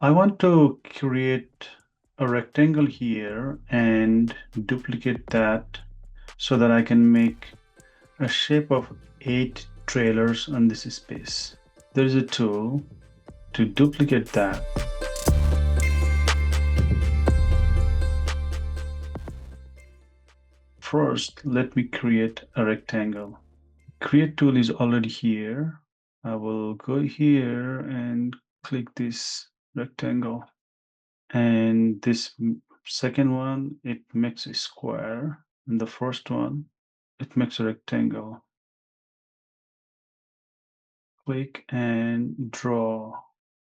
I want to create a rectangle here and duplicate that so that I can make a shape of 8 trailers on this space. There is a tool to duplicate that. First, let me create a rectangle. Create tool is already here. I will go here and click this rectangle. And this second one, it makes a square. And the first one, it makes a rectangle. Click and draw.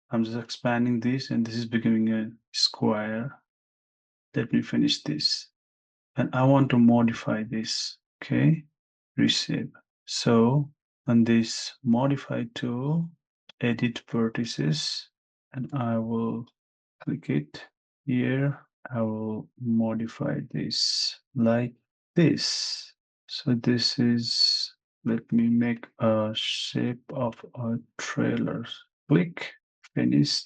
I'm just expanding this and this is becoming a square. Let me finish this. And I want to modify this, okay? Reshape. So on this modify tool, edit vertices, and I will click it here. I will modify this like this. So this is, let me make a shape of a trailer. Click, finish.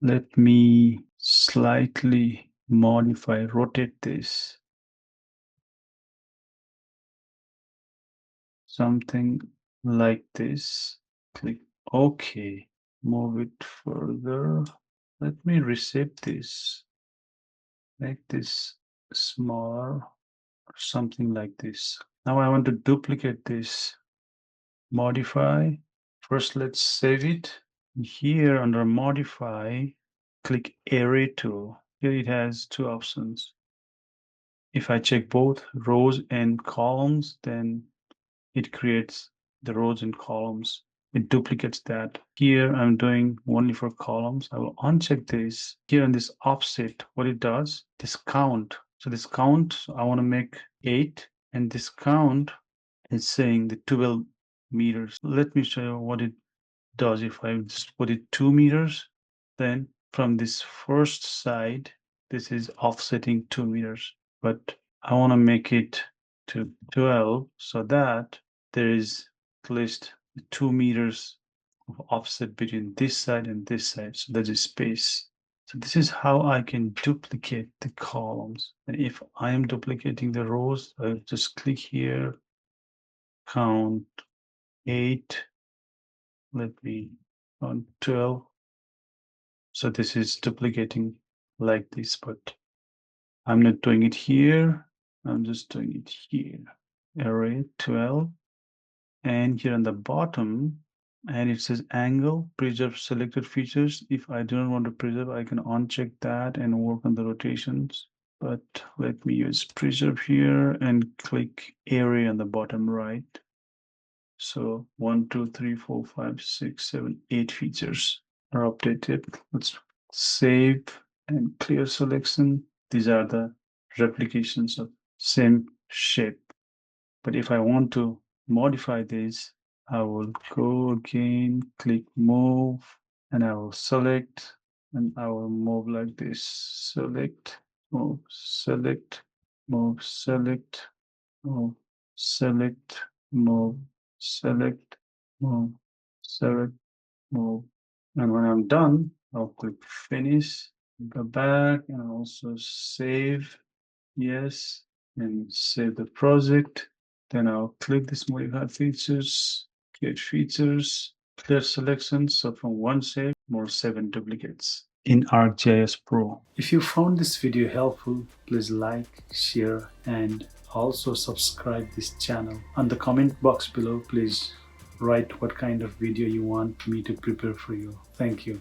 Let me slightly modify, rotate this. Something like this. Click OK. Move it further. Let me reshape this. Make this smaller or something like this. Now I want to duplicate this. Modify. First, let's save it. Here under Modify, click Array tool. Here it has two options. If I check both rows and columns, then it creates the rows and columns. It duplicates that. Here I'm doing only for columns. I will uncheck this. Here in this offset, what it does, this count. So this count, I want to make 8, and this count is saying the 12 meters. Let me show you what it does. If I just put it 2 meters, then from this first side, this is offsetting 2 meters. But I want to make it to 12 so that there is at least 2 meters of offset between this side and this side. So there's a space. So this is how I can duplicate the columns. And if I am duplicating the rows, I'll just click here, count 8, let me count 12. So this is duplicating like this, but I'm not doing it here. I'm just doing it here. Array 12. And here on the bottom, and it says angle, preserve selected features. If I do not want to preserve, I can uncheck that and work on the rotations. But let me use preserve here and click array on the bottom right. So 1, 2, 3, 4, 5, 6, 7, 8 features are updated. Let's save and clear selection. These are the replications of same shape. But if I want to modify this, I will go again, click move, and I will select, and I will move like this. Select, move, select, move, select, move, select, move, select, move, select, move. And when I'm done, I'll click finish, go back and also save, yes, and save the project. Then I'll click this modify features, create features, clear selections. So from one shape, more 7 duplicates in ArcGIS Pro. If you found this video helpful, please like, share, and also subscribe this channel. On the comment box below, please write what kind of video you want me to prepare for you. Thank you.